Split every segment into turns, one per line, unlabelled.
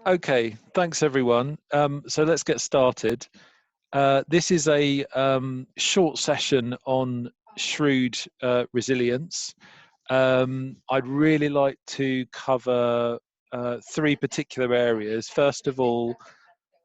Okay, thanks everyone. So let's get started. This is a short session on SHREWD resilience. I'd really like to cover three particular areas. First of all,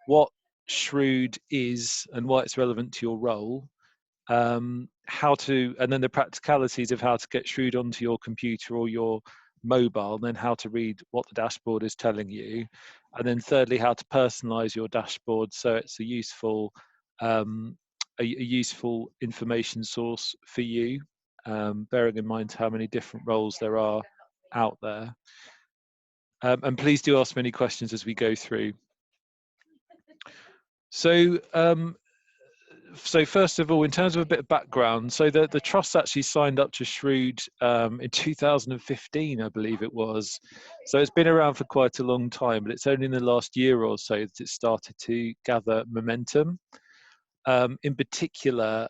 what SHREWD is and why it's relevant to your role. And then the practicalities of how to get SHREWD onto your computer or your mobile, and then how to read what the dashboard is telling you. And then thirdly, how to personalize your dashboard so it's a useful useful information source for you, bearing in mind how many different roles there are out there. And please do ask me any questions as we go through. So first of all, in terms of a bit of background, so the trust actually signed up to SHREWD in 2015, I believe it was. So it's been around for quite a long time, but it's only in the last year or so that it started to gather momentum. In particular,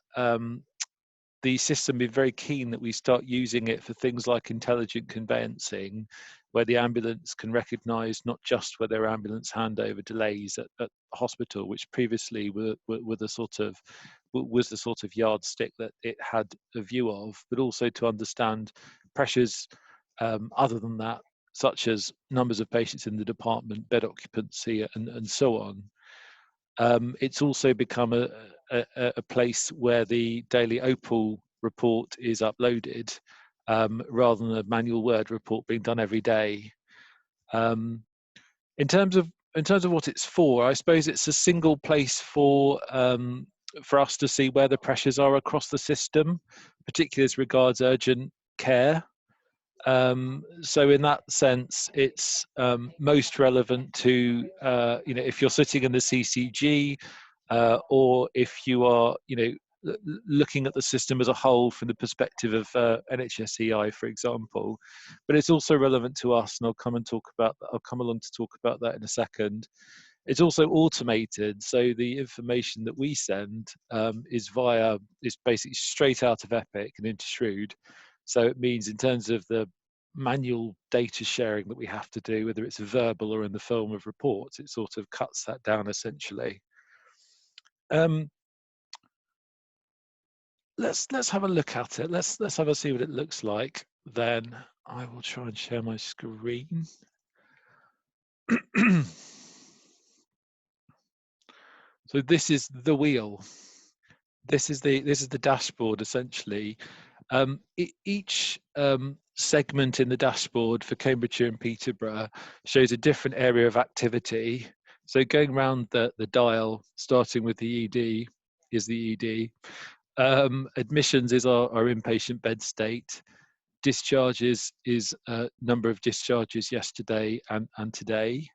the system been very keen that we start using it for things like intelligent conveyancing, where the ambulance can recognise not just where their ambulance handover delays at hospital, which previously were the sort of was the sort of yardstick that it had a view of, but also to understand pressures other than that, such as numbers of patients in the department, bed occupancy, and so on. It's also become a place where the daily Opal report is uploaded, rather than a manual Word report being done every day. In terms of what it's for, I suppose it's a single place for us to see where the pressures are across the system, particularly as regards urgent care. So in that sense, it's most relevant to if you're sitting in the CCG, or if you are looking at the system as a whole from the perspective of NHSEI, for example. But it's also relevant to us, and I'll come along to talk about that in a second. It's also automated, so the information that we send is basically straight out of Epic and into SHREWD. So it means, in terms of the manual data sharing that we have to do, whether it's verbal or in the form of reports, it sort of cuts that down essentially. Let's have a look at it. Let's have a see what it looks like. Then I will try and share my screen. So this is the wheel. This is the dashboard essentially. Each segment in the dashboard for Cambridgeshire and Peterborough shows a different area of activity. So going around the dial, starting with the ED, is the ED. Admissions is our inpatient bed state. Discharges is number of discharges yesterday and today.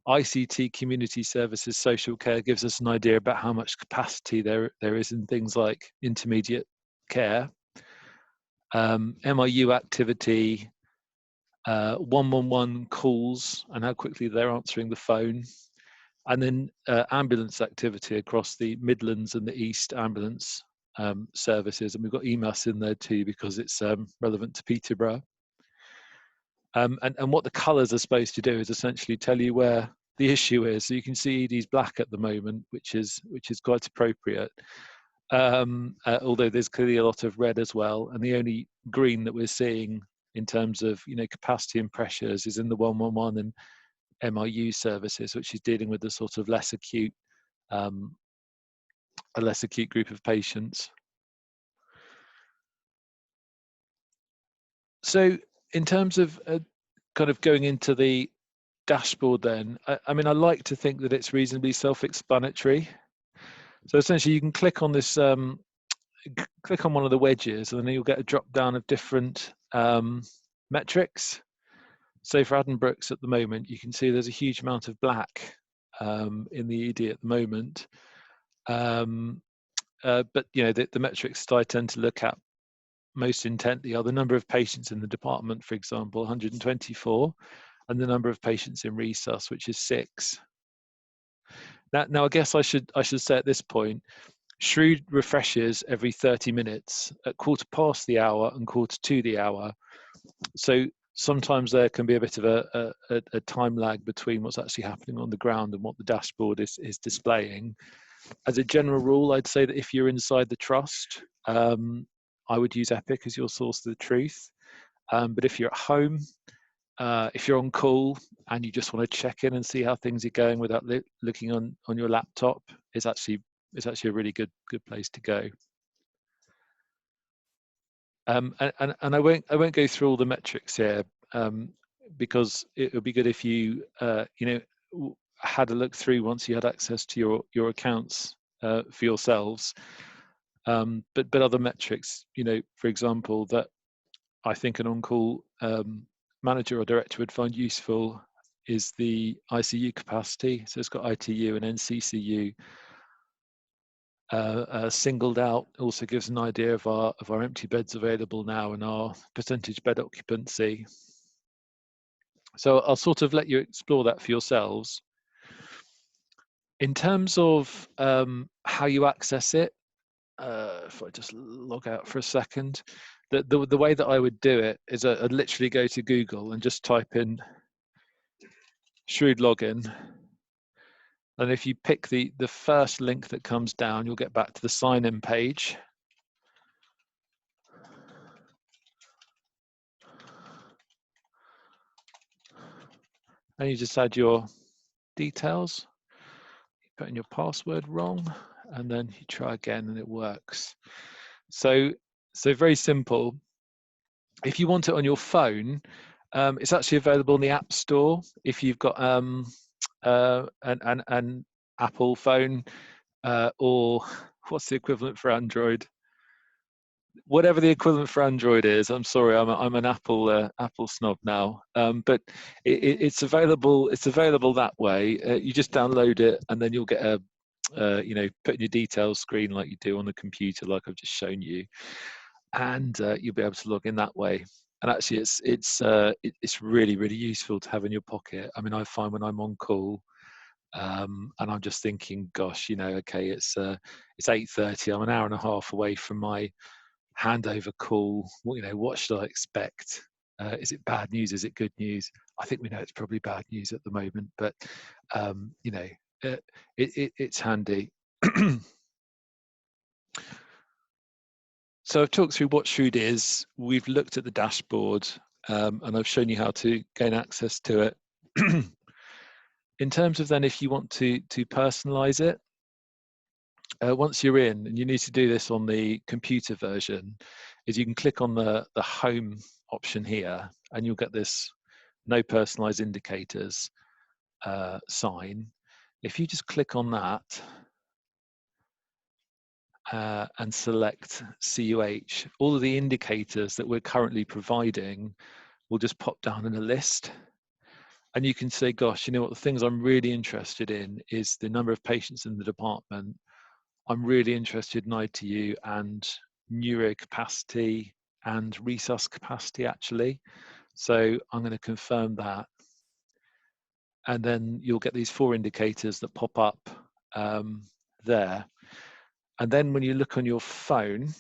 ICT, community services, social care, gives us an idea about how much capacity there is in things like intermediate care. MIU activity, 111 calls and how quickly they're answering the phone. And then ambulance activity across the Midlands and the East ambulance services. And we've got EMAS in there too, because it's relevant to Peterborough. And what the colours are supposed to do is essentially tell you where the issue is. So you can see ED's black at the moment, which is quite appropriate. Although there's clearly a lot of red as well, and the only green that we're seeing in terms of capacity and pressures is in the 111 and MIU services, which is dealing with the sort of less acute group of patients. So in terms of kind of going into the dashboard then, I mean, I like to think that it's reasonably self-explanatory. So essentially you can click on this, click on one of the wedges, and then you'll get a drop down of different metrics. So for Addenbrooke's at the moment, you can see there's a huge amount of black in the ED at the moment. But the metrics that I tend to look at most intently are the number of patients in the department, for example, 124, and the number of patients in resus, which is 6. Now I guess I should say at this point, SHREWD refreshes every 30 minutes at 1/4 past the hour and 1/4 to the hour. So sometimes there can be a bit of a time lag between what's actually happening on the ground and what the dashboard is displaying. As a general rule, I'd say that if you're inside the trust, I would use Epic as your source of the truth. But if you're at home, if you're on call and you just want to check in and see how things are going without looking on your laptop, it's actually a really good place to go. And I won't go through all the metrics here, because it would be good if you had a look through once you had access to your accounts for yourselves. But other metrics, for example, that I think an on-call manager or director would find useful is the ICU capacity. So it's got ITU and NCCU singled out. Also gives an idea of our empty beds available now and our percentage bed occupancy. So I'll sort of let you explore that for yourselves. In terms of how you access it, if I just log out for a second, the way that I would do it is I'd literally go to Google and just type in SHREWD login. And if you pick the first link that comes down, you'll get back to the sign-in page. And you just add your details. You put in your password wrong, and then you try again and it works. So very simple. If you want it on your phone, it's actually available in the App Store. If you've got an Apple phone, or what's the equivalent for Android? Whatever the equivalent for Android is. I'm sorry, I'm an Apple snob now. But it's available. It's available that way. You just download it, and then you'll get a put in your details screen like you do on the computer, like I've just shown you, and you'll be able to log in that way. And actually, it's really, really useful to have in your pocket. I mean, I find when I'm on call, and I'm just thinking, gosh, okay, it's 8:30. I'm an hour and a half away from my handover call. What should I expect? Is it bad news? Is it good news? I think we know it's probably bad news at the moment, but it's handy. So I've talked through what SHREWD is. We've looked at the dashboard, and I've shown you how to gain access to it. In terms of then, if you want to personalize it, once you're in, and you need to do this on the computer version, is you can click on the home option here, and you'll get this no personalized indicators sign. If you just click on that and select CUH, all of the indicators that we're currently providing will just pop down in a list. And you can say, gosh, what, the things I'm really interested in is the number of patients in the department. I'm really interested in ITU and neuro capacity and resus capacity, actually. So I'm going to confirm that. And then you'll get these 4 indicators that pop up there. And then when you look on your phone,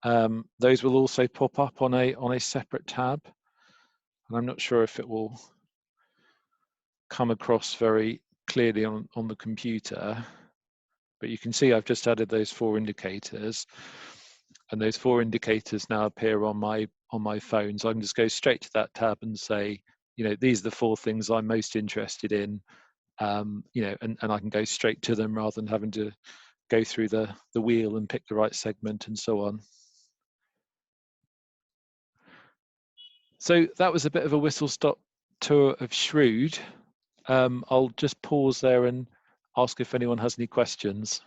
those will also pop up on a separate tab. And I'm not sure if it will come across very clearly on the computer, but you can see I've just added those 4 indicators, and those 4 indicators now appear on my phone. So I can just go straight to that tab and say, these are the 4 things I'm most interested in, and I can go straight to them rather than having to go through the wheel and pick the right segment and so on. So that was a bit of a whistle-stop tour of SHREWD. I'll just pause there and ask if anyone has any questions.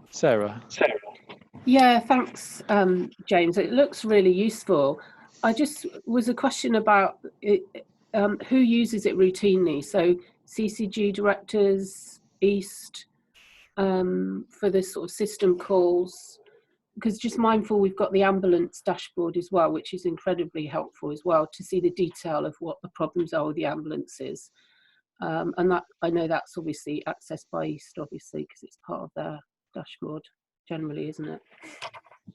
Sarah.
Yeah, thanks, James. It looks really useful. I just was a question about it, who uses it routinely. So CCG directors, East, for this sort of system calls, because just mindful we've got the ambulance dashboard as well, which is incredibly helpful as well to see the detail of what the problems are with the ambulances. And that, I know that's obviously accessed by East, obviously, because it's part of their dashboard generally, isn't it?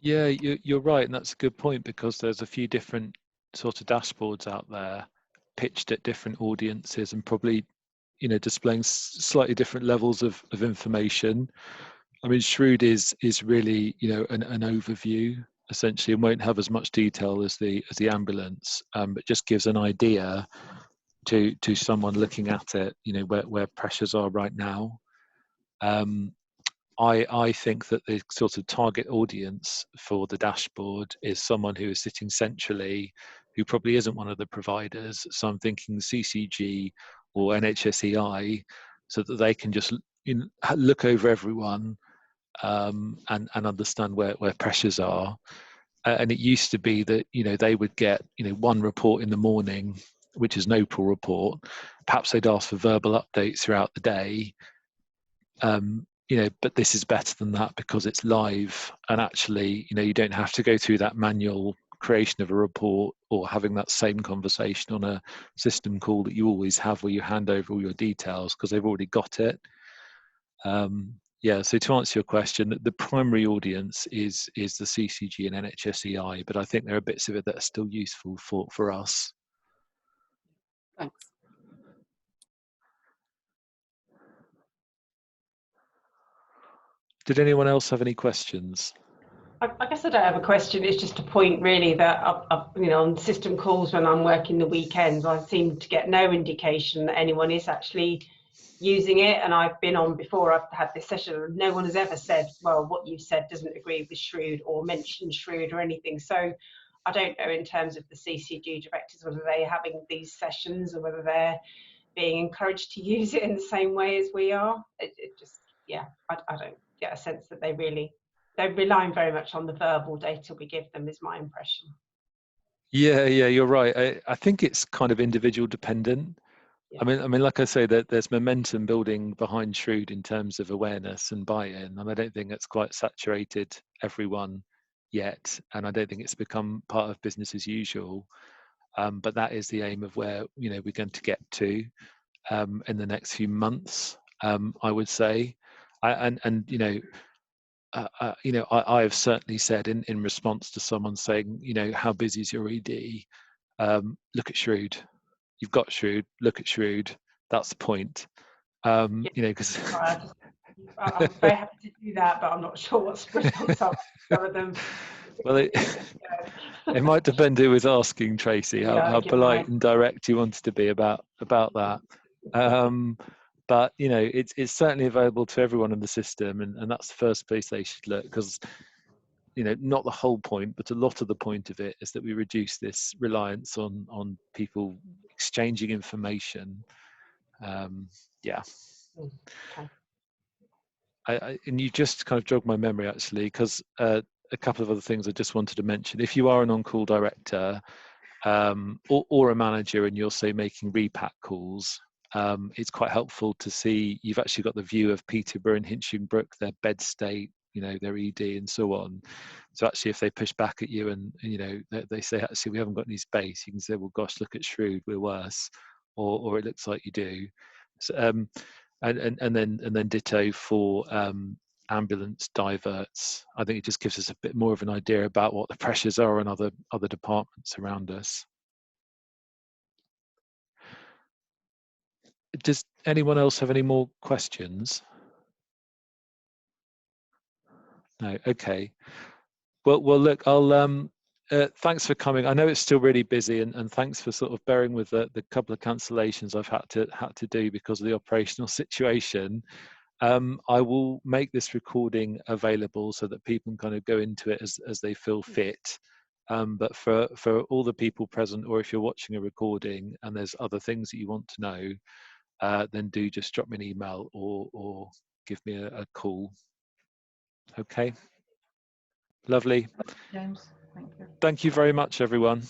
Yeah, you're right, and that's a good point, because there's a few different sort of dashboards out there pitched at different audiences and probably, you know, displaying slightly different levels of information. I mean, SHREWD is really, you know, an overview essentially, and won't have as much detail as the ambulance, but just gives an idea to someone looking at it, you know, where pressures are right now. I think that the sort of target audience for the dashboard is someone who is sitting centrally, who probably isn't one of the providers. So I'm thinking CCG or NHSEI, so that they can just, you know, look over everyone, and understand where pressures are. And it used to be that, you know, they would get, you know, one report in the morning, which is an Opal report. Perhaps they'd ask for verbal updates throughout the day. You know, but this is better than that because it's live, and actually, you know, you don't have to go through that manual creation of a report or having that same conversation on a system call that you always have, where you hand over all your details, because they've already got it. Yeah, so to answer your question, the primary audience is the CCG and NHSEI, but I think there are bits of it that are still useful for us.
Thanks.
Did anyone else have any questions?
I guess I don't have a question. It's just a point really that you know, on system calls when I'm working the weekends, I seem to get no indication that anyone is actually using it. And I've been on before, I've had this session, and no one has ever said, well, what you've said doesn't agree with SHREWD or mentioned SHREWD or anything. So I don't know, in terms of the CCG directors, whether they're having these sessions or whether they're being encouraged to use it in the same way as we are. It just, yeah, I don't get a sense that they're relying very much on the verbal data we give them, is my impression.
Yeah, you're right. I think it's kind of individual dependent.
Yeah.
I mean, like I say, that there's momentum building behind SHREWD in terms of awareness and buy-in, and I don't think it's quite saturated everyone yet, and I don't think it's become part of business as usual. But that is the aim of where, you know, we're going to get to in the next few months. I would say, you know, I have certainly said in response to someone saying, you know, how busy is your ED? Look at SHREWD. You've got SHREWD. Look at SHREWD. That's the point.
Yeah.
You know, because
I'm very happy to do that, but I'm not sure what response I'll get some of them.
well, it might depend who was asking, Tracy, how polite and direct you wanted to be about that. But you know, it's certainly available to everyone in the system, and that's the first place they should look, because, you know, not the whole point, but a lot of the point of it is that we reduce this reliance on people exchanging information. Yeah.
Okay.
And you just kind of jogged my memory, actually, because a couple of other things I just wanted to mention. If you are an on-call director or a manager, and you're, say, making repack calls, it's quite helpful to see you've actually got the view of Peterborough and Hinchingbrooke, their bed state, you know, their ED and so on. So actually, if they push back at you and you know, they say, actually, we haven't got any space, you can say, well, gosh, look at SHREWD, we're worse, or it looks like you do. So, and then ditto for ambulance diverts. I think it just gives us a bit more of an idea about what the pressures are in other departments around us. Does anyone else have any more questions? No. Okay. Well, look, I'll thanks for coming. I know it's still really busy, and thanks for sort of bearing with the couple of cancellations I've had to do because of the operational situation. I will make this recording available so that people can kind of go into it as they feel fit. But for all the people present, or if you're watching a recording and there's other things that you want to know, then do just drop me an email or give me a call. Okay. Lovely.
James, thank you.
Thank you very much, everyone.